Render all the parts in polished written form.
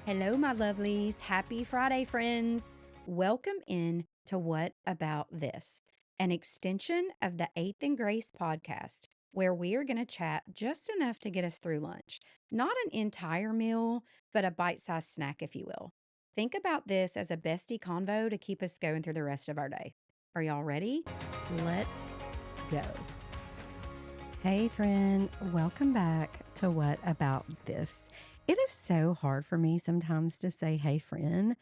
Hello, my lovelies. Happy Friday, friends. Welcome in to What About This, an extension of the Eighth and Grace podcast, where we are going to chat just enough to get us through lunch. Not an entire meal, but a bite sized snack, if you will. Think about this as a bestie convo to keep us going through the rest of our day. Are y'all ready? Let's go. Hey, friend. Welcome back to What About This. It is so hard for me sometimes to say, hey, friend.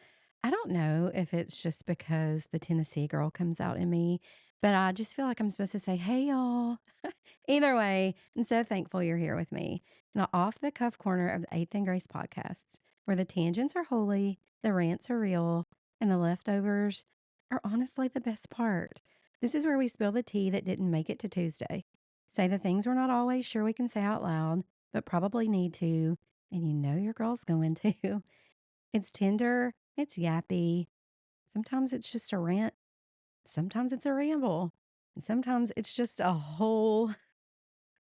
I don't know if it's just because the Tennessee girl comes out in me, but I just feel like I'm supposed to say, hey, y'all. Either way, I'm so thankful you're here with me. Now, off the cuff corner of the Eighth and Grace podcast, where the tangents are holy, the rants are real, and the leftovers are honestly the best part. This is where we spill the tea that didn't make it to Tuesday. Say the things we're not always sure we can say out loud, but probably need to, and you know your girl's going to. It's tender, it's yappy. Sometimes it's just a rant, sometimes it's a ramble, and sometimes it's just a whole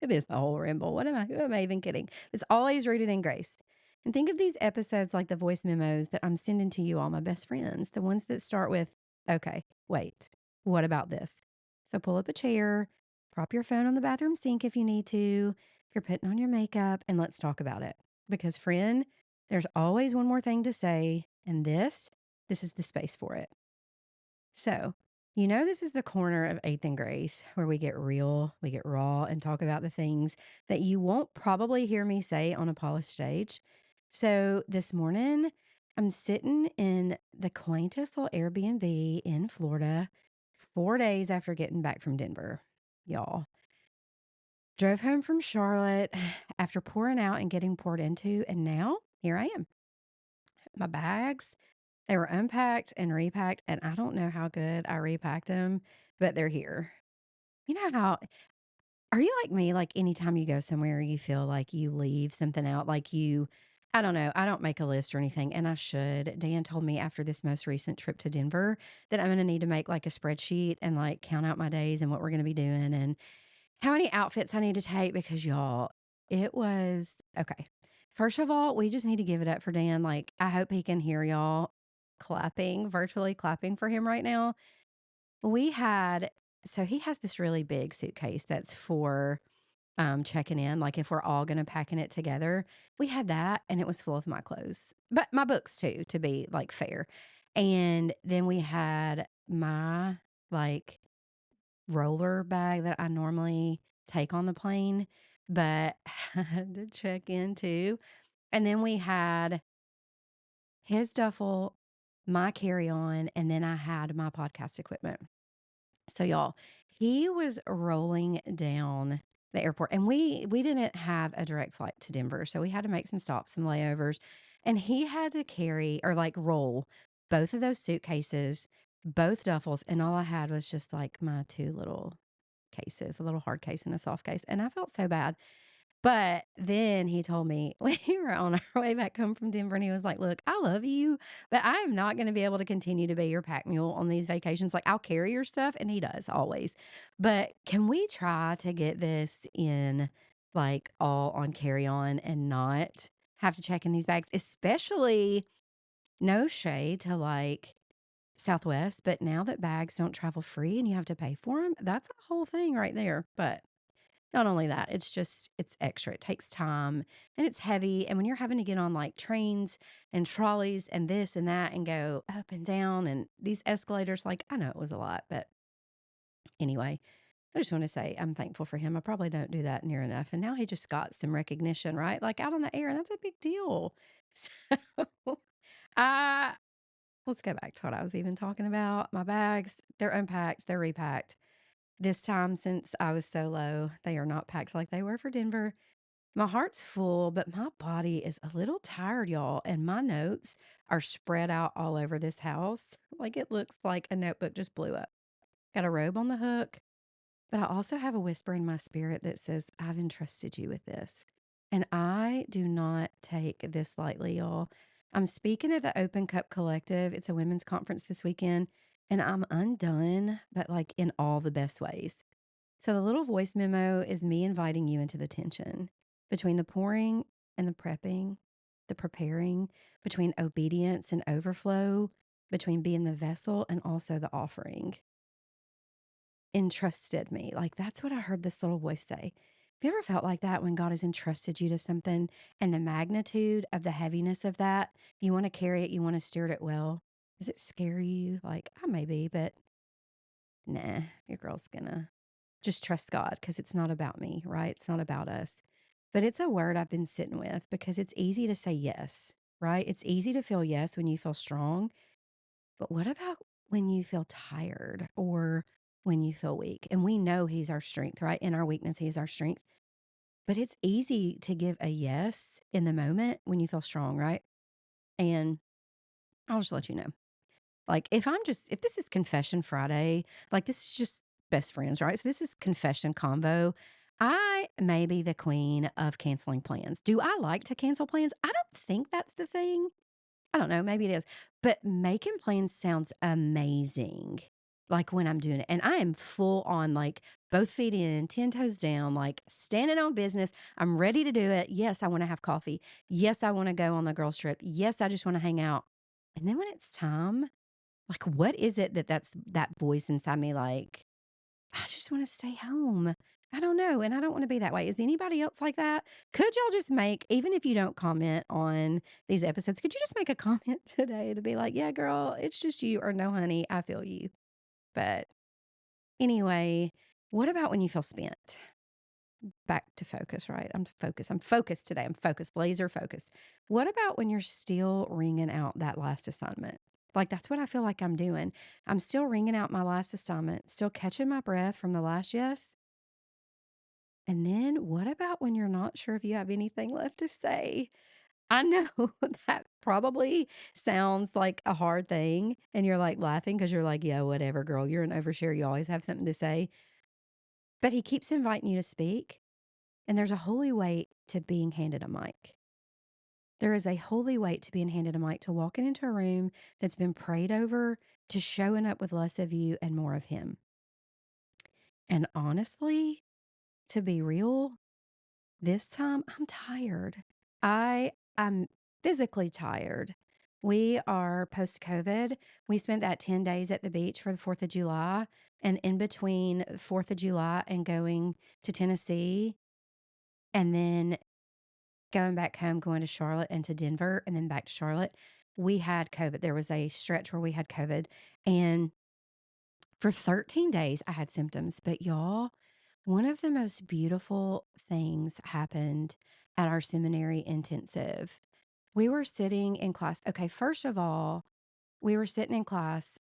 it is a whole ramble. Who am I even kidding? It's always rooted in grace. And think of these episodes like the voice memos that I'm sending to you, all my best friends, the ones that start with, okay, wait, what about this? So pull up a chair, prop your phone on the bathroom sink if you need to, if you're putting on your makeup, and let's talk about it. Because, friend, there's always one more thing to say, and this is the space for it. So, this is the corner of Eighth and Grace where we get real, we get raw, and talk about the things that you won't probably hear me say on a polished stage. So, this morning, I'm sitting in the quaintest little Airbnb in Florida 4 days after getting back from Denver. Y'all drove home from Charlotte after pouring out and getting poured into, and now here I am. My bags, they were unpacked and repacked, and I don't know how good I repacked them, but they're here. You know how are you like me? Like anytime you go somewhere, you feel like you leave something out, I don't know. I don't make a list or anything, and I should. Dan told me after this most recent trip to Denver that I'm going to need to make like a spreadsheet and like count out my days and what we're going to be doing and how many outfits I need to take because y'all, it was okay. First of all, we just need to give it up for Dan. Like, I hope he can hear y'all clapping, virtually clapping for him right now. We had, so he has this really big suitcase that's for checking in. Like, if we're all going to pack in it together, we had that and it was full of my clothes, but my books too, to be like fair. And then we had my like roller bag that I normally take on the plane, but had to check in too. And then we had his duffel, my carry on, and then I had my podcast equipment. So y'all, he was rolling down the airport and we didn't have a direct flight to Denver. So we had to make some stops, some layovers, and he had to carry or like roll both of those suitcases, both duffels, and all I had was just like my two little cases, a little hard case and a soft case. And I felt so bad. But then he told me we were on our way back home from Denver, and he was like, look, I love you, but I am not going to be able to continue to be your pack mule on these vacations. Like, I'll carry your stuff, and he does always. But can we try to get this in like all on carry on and not have to check in these bags, especially no shade to like Southwest, but now that bags don't travel free and you have to pay for them, that's a whole thing right there. But not only that, it's extra. It takes time and it's heavy. And when you're having to get on like trains and trolleys and this and that and go up and down and these escalators, like I know it was a lot, but anyway, I just want to say I'm thankful for him. I probably don't do that near enough. And now he just got some recognition, right? Like out on the air, and that's a big deal. So I let's go back to what I was even talking about. My bags, they're unpacked, they're repacked. This time, since I was solo, they are not packed like they were for Denver. My heart's full, but my body is a little tired, y'all. And my notes are spread out all over this house. Like it looks like a notebook just blew up. Got a robe on the hook, but I also have a whisper in my spirit that says, I've entrusted you with this. And I do not take this lightly, y'all. I'm speaking at the Open Cup Collective. It's a women's conference this weekend, and I'm undone, but like in all the best ways. So the little voice memo is me inviting you into the tension between the pouring and the prepping, the preparing between obedience and overflow, between being the vessel and also the offering. Entrusted me. Like, that's what I heard this little voice say. Have you ever felt like that when God has entrusted you to something and the magnitude of the heaviness of that? You want to carry it, you want to steward it well. Does it scare you? Like, I may be, but nah, your girl's gonna just trust God because it's not about me, right? It's not about us. But it's a word I've been sitting with because it's easy to say yes, right? It's easy to feel yes when you feel strong. But what about when you feel tired or when you feel weak? And we know He's our strength, right? In our weakness, He's our strength. But it's easy to give a yes in the moment when you feel strong, right? And I'll just let you know. Like, if this is Confession Friday, like, this is just best friends, right? So this is confession convo. I may be the queen of canceling plans. Do I like to cancel plans? I don't think that's the thing. I don't know, maybe it is. But making plans sounds amazing, like, when I'm doing it. And I am full on, like, both feet in, 10 toes down, like, standing on business. I'm ready to do it. Yes, I want to have coffee. Yes, I want to go on the girls' trip. Yes, I just want to hang out. And then when it's time, like, what is it that's that voice inside me like, "I just wanna stay home." I don't know, and I don't wanna be that way. Is anybody else like that? Could y'all just make even if you don't comment on these episodes, could you just make a comment today to be like, "Yeah, girl, it's just you," or "No, honey, I feel you." But anyway, what about when you feel spent? Back to focus, right? I'm focused. I'm focused today. I'm focused, laser focused. What about when you're still wringing out that last assignment? Like, that's what I feel like I'm doing. I'm still wringing out my last assignment, still catching my breath from the last yes. And then what about when you're not sure if you have anything left to say? I know that probably sounds like a hard thing. And you're like laughing because you're like, yeah, whatever, girl. You're an overshare. You always have something to say. But he keeps inviting you to speak. And there's a holy weight to being handed a mic. There is a holy weight to being handed a mic, to walking into a room that's been prayed over, to showing up with less of you and more of him. And honestly, to be real, this time I'm tired. I'm physically tired. We are post COVID. We spent that 10 days at the beach for the 4th of July. And in between 4th of July and going to Tennessee, and then going back home, going to Charlotte and to Denver, and then back to Charlotte, we had COVID. There was a stretch where we had COVID. And for 13 days, I had symptoms. But y'all, one of the most beautiful things happened at our seminary intensive. We were sitting in class. Okay, first of all, we were sitting in class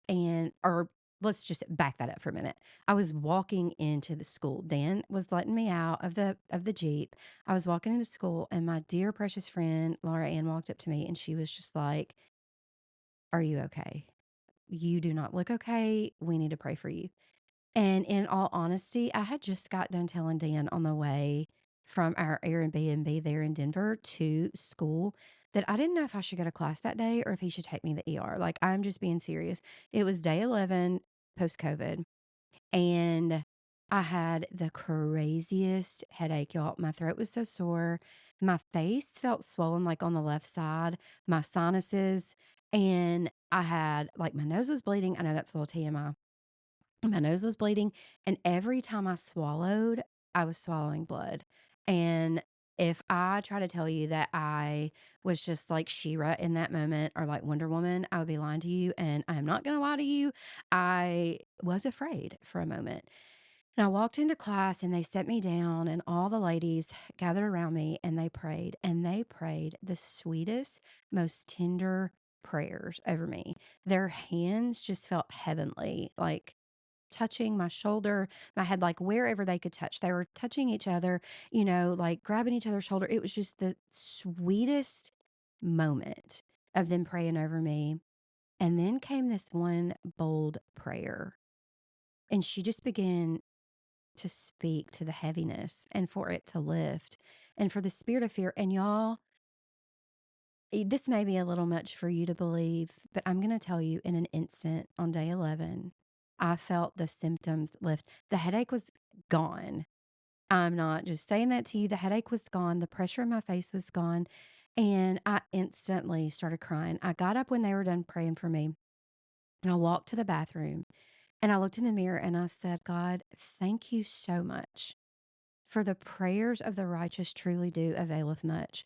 or let's just back that up for a minute. I was walking into the school. Dan was letting me out of the Jeep. I was walking into school and my dear precious friend Laura Ann walked up to me and she was just like, "Are you okay? You do not look okay. We need to pray for you." And in all honesty, I had just got done telling Dan on the way from our Airbnb there in Denver to school that I didn't know if I should go to class that day or if he should take me to the ER. Like, I'm just being serious. It was day 11 post COVID, and I had the craziest headache, y'all. My throat was so sore. My face felt swollen, like on the left side, my sinuses, and I had like my nose was bleeding. I know that's a little TMI. My nose was bleeding, and every time I swallowed, I was swallowing blood. And if I try to tell you that I was just like She-Ra in that moment or like Wonder Woman, I would be lying to you. And I'm not going to lie to you. I was afraid for a moment. And I walked into class and they set me down, and all the ladies gathered around me and they prayed. And they prayed the sweetest, most tender prayers over me. Their hands just felt heavenly, like touching my shoulder, my head, like wherever they could touch. They were touching each other, like grabbing each other's shoulder. It was just the sweetest moment of them praying over me. And then came this one bold prayer. And she just began to speak to the heaviness and for it to lift and for the spirit of fear. And y'all, this may be a little much for you to believe, but I'm going to tell you in an instant on day 11, I felt the symptoms lift. The headache was gone. I'm not just saying that to you. The headache was gone. The pressure in my face was gone. And I instantly started crying. I got up when they were done praying for me, and I walked to the bathroom, and I looked in the mirror and I said, God, thank you so much. For the prayers of the righteous truly do availeth much.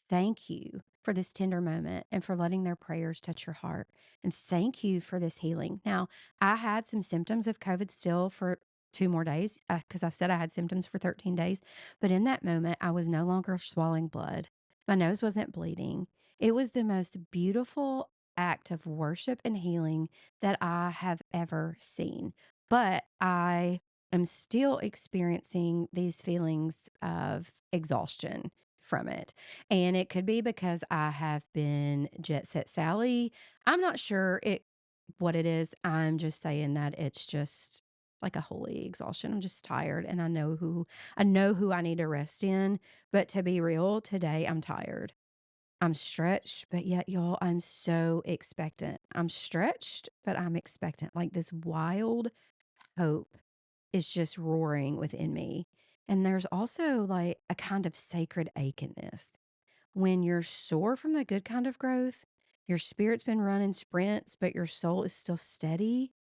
Thank you for this tender moment and for letting their prayers touch your heart. And thank you for this healing. Now, I had some symptoms of COVID still for 2 more days because I said I had symptoms for 13 days. But in that moment, I was no longer swallowing blood. My nose wasn't bleeding. It was the most beautiful act of worship and healing that I have ever seen. But I'm still experiencing these feelings of exhaustion from it. And it could be because I have been jet set Sally. I'm not sure what it is. I'm just saying that it's just like a holy exhaustion. I'm just tired and I know who I need to rest in. But to be real, today I'm tired. I'm stretched, but yet y'all, I'm so expectant. I'm stretched, but I'm expectant. Like this wild hope is just roaring within me. And there's also like a kind of sacred ache in this. When you're sore from the good kind of growth, your spirit's been running sprints, but your soul is still steady.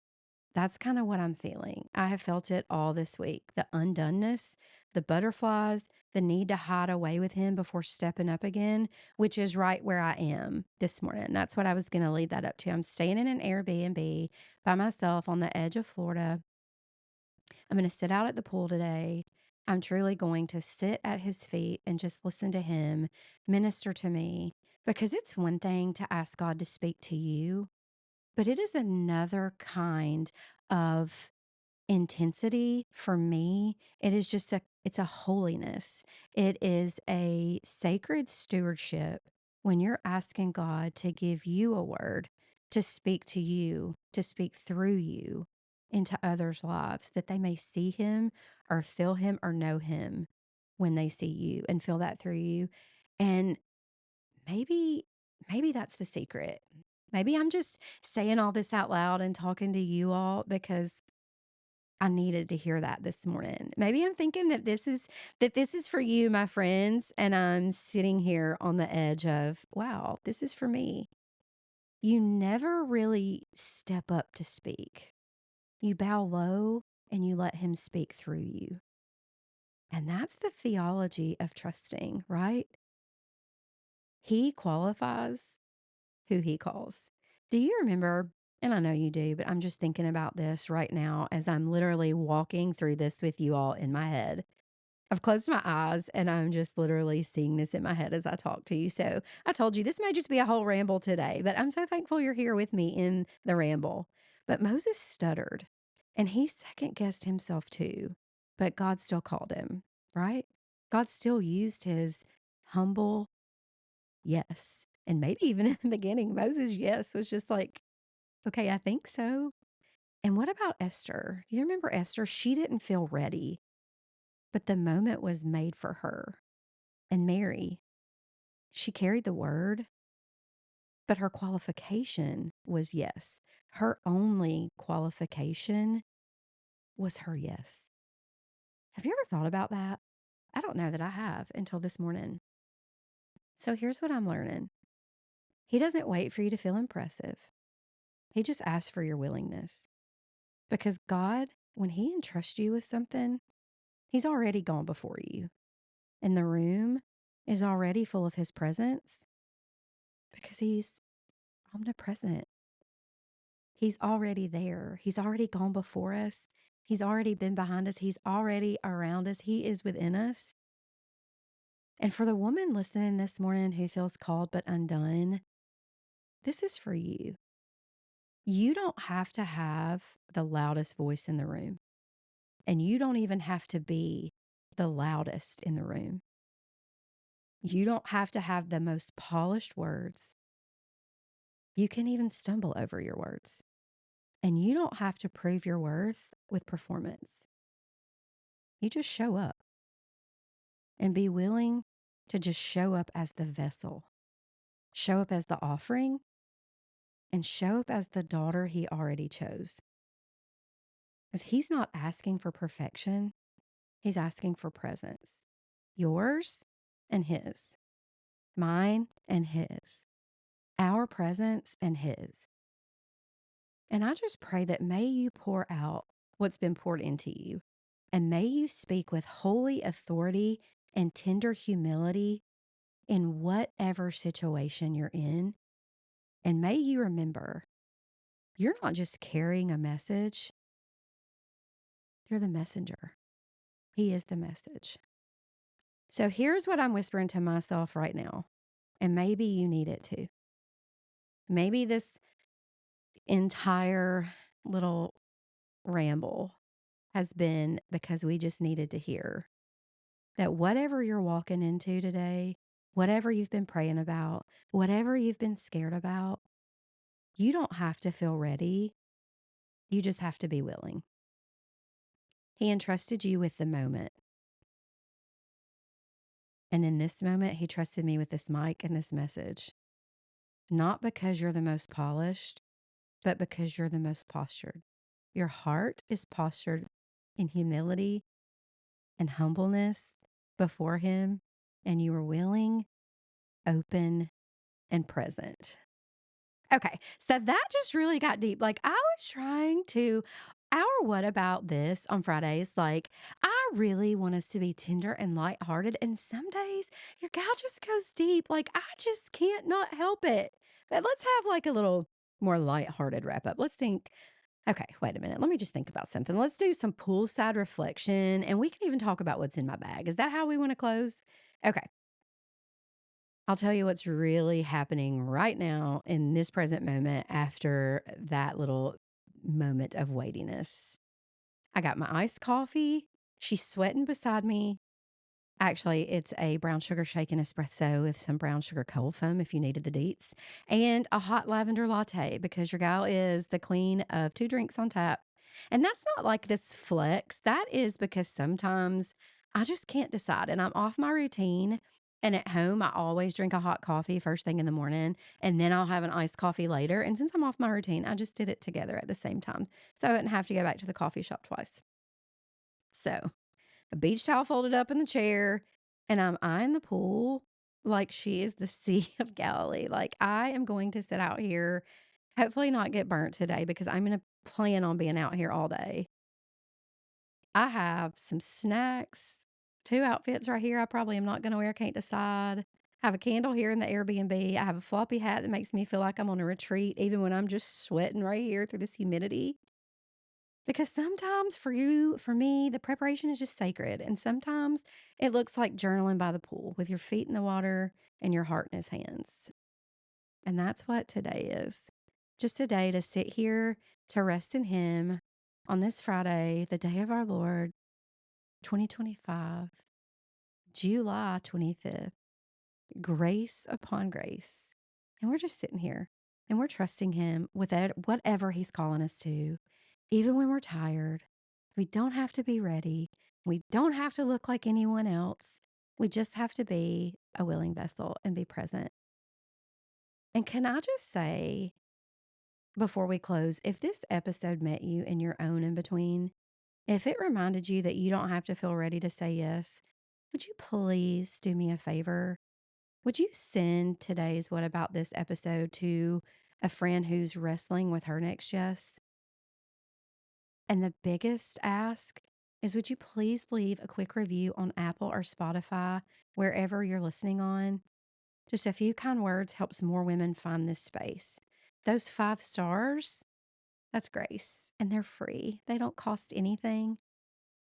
That's kind of what I'm feeling. I have felt it all this week. The undoneness, the butterflies, the need to hide away with him before stepping up again, which is right where I am this morning. That's what I was going to lead that up to. I'm staying in an Airbnb by myself on the edge of Florida. I'm going to sit out at the pool today. I'm truly going to sit at his feet and just listen to him minister to me because it's one thing to ask God to speak to you, but it is another kind of intensity for me. It is just it's a holiness. It is a sacred stewardship when you're asking God to give you a word, to speak to you, to speak through you into others' lives, that they may see him or feel him or know him when they see you and feel that through you. And maybe maybe that's the secret. Maybe I'm just saying all this out loud and talking to you all because I needed to hear that this morning. Maybe I'm thinking that this is for you, my friends, and I'm sitting here on the edge of, wow, this is for me. You never really step up to speak. You bow low and you let him speak through you. And that's the theology of trusting, right? He qualifies who he calls. Do you remember? And I know you do, but I'm just thinking about this right now as I'm literally walking through this with you all in my head. I've closed my eyes and I'm just literally seeing this in my head as I talk to you. So I told you this may just be a whole ramble today, but I'm so thankful you're here with me in the ramble. But Moses stuttered and he second guessed himself too, but God still called him, right? God still used his humble yes. And maybe even in the beginning, Moses' yes was just like, okay, I think so. And what about Esther? You remember Esther? She didn't feel ready, but the moment was made for her. And Mary, she carried the word, but her qualification was yes. Her only qualification was her yes. Have you ever thought about that? I don't know that I have until this morning. So here's what I'm learning. He doesn't wait for you to feel impressive. He just asks for your willingness. Because God, when he entrusts you with something, he's already gone before you. And the room is already full of his presence because he's omnipresent. He's already there. He's already gone before us. He's already been behind us. He's already around us. He is within us. And for the woman listening this morning who feels called but undone, this is for you. You don't have to have the loudest voice in the room, and you don't even have to be the loudest in the room. You don't have to have the most polished words. You can even stumble over your words. And you don't have to prove your worth with performance. You just show up and be willing to just show up as the vessel, show up as the offering, and show up as the daughter he already chose. Because he's not asking for perfection, he's asking for presence, yours and his. mine and his, our presence and his. And I just pray that may you pour out what's been poured into you, and may you speak with holy authority and tender humility in whatever situation you're in. And may you remember, you're not just carrying a message, you're the messenger. He is the message. So here's what I'm whispering to myself right now, and maybe you need it too. Maybe this entire little ramble has been because we just needed to hear that whatever you're walking into today, whatever you've been praying about, whatever you've been scared about, you don't have to feel ready. You just have to be willing. He entrusted you with the moment. And in this moment, he trusted me with this mic and this message. Not because you're the most polished, but because you're the most postured. Your heart is postured in humility and humbleness before him, and you are willing, open, and present. Okay, so that just really got deep. Like, I was trying to, our what about this on Fridays? Like, I really want us to be tender and lighthearted. And some days your gal just goes deep. Like, I just can't not help it. But let's have like a little more lighthearted wrap up. Let's think. Okay, wait a minute. Let me just think about something. Let's do some poolside reflection, and we can even talk about what's in my bag. Is that how we want to close? Okay. I'll tell you what's really happening right now in this present moment after that little moment of weightiness. I got my iced coffee. She's sweating beside me. Actually, it's a brown sugar shake and espresso with some brown sugar cold foam if you needed the deets, and a hot lavender latte because your gal is the queen of 2 drinks on tap. And that's not like this flex. That is because sometimes I just can't decide and I'm off my routine. And at home, I always drink a hot coffee first thing in the morning, and then I'll have an iced coffee later. And since I'm off my routine, I just did it together at the same time. So I didn't have to go back to the coffee shop twice. So a beach towel folded up in the chair, and I'm eyeing the pool like she is the Sea of Galilee. Like, I am going to sit out here, hopefully not get burnt today because I'm going to plan on being out here all day. I have some snacks, 2 outfits right here I probably am not going to wear, can't decide. I have a candle here in the Airbnb. I have a floppy hat that makes me feel like I'm on a retreat, even when I'm just sweating right here through this humidity. Because sometimes for you, for me, the preparation is just sacred. And sometimes it looks like journaling by the pool with your feet in the water and your heart in his hands. And that's what today is. Just a day to sit here, to rest in him on this Friday, the day of our Lord, 2025, July 25th, grace upon grace. And we're just sitting here and we're trusting him with whatever he's calling us to, even when we're tired. We don't have to be ready. We don't have to look like anyone else. We just have to be a willing vessel and be present. And can I just say, before we close, if this episode met you in your own in between, if it reminded you that you don't have to feel ready to say yes, would you please do me a favor? Would you send today's What About This episode to a friend who's wrestling with her next yes? And the biggest ask is, would you please leave a quick review on Apple or Spotify, wherever you're listening on? Just a few kind words helps more women find this space. Those 5 stars, that's grace, and they're free. They don't cost anything,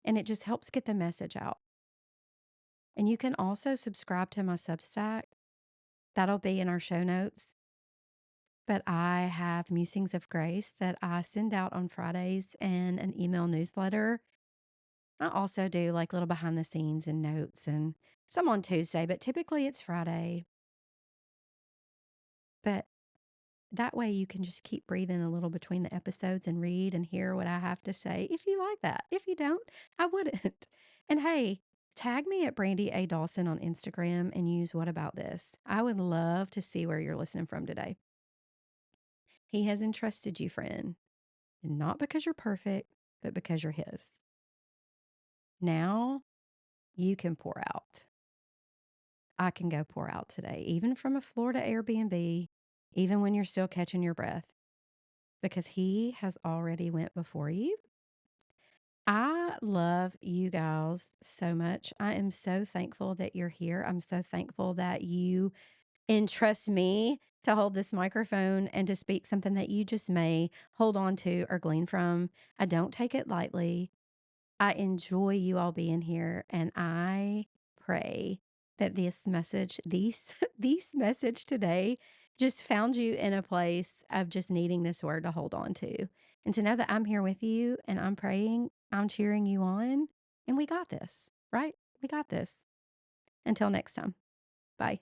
and it just helps get the message out. And you can also subscribe to my Substack. That'll be in our show notes. But I have Musings of Grace that I send out on Fridays and an email newsletter. I also do like little behind the scenes and notes and some on Tuesday, but typically it's Friday. But that way you can just keep breathing a little between the episodes and read and hear what I have to say if you like that. If you don't, I wouldn't. And hey, tag me at Brandy A. Dawson on Instagram and use What About This. I would love to see where you're listening from today. He has entrusted you, friend, and not because you're perfect, but because you're his. Now you can pour out. I can go pour out today, even from a Florida Airbnb, even when you're still catching your breath, because He has already went before you. I love you guys so much. I am so thankful that you're here. I'm so thankful that you entrust me to hold this microphone and to speak something that you just may hold on to or glean from. I don't take it lightly. I enjoy you all being here, and I pray that this message, these message today, just found you in a place of just needing this word to hold on to, and to know that I'm here with you, and I'm praying, I'm cheering you on, and we got this, right? We got this. Until next time, bye.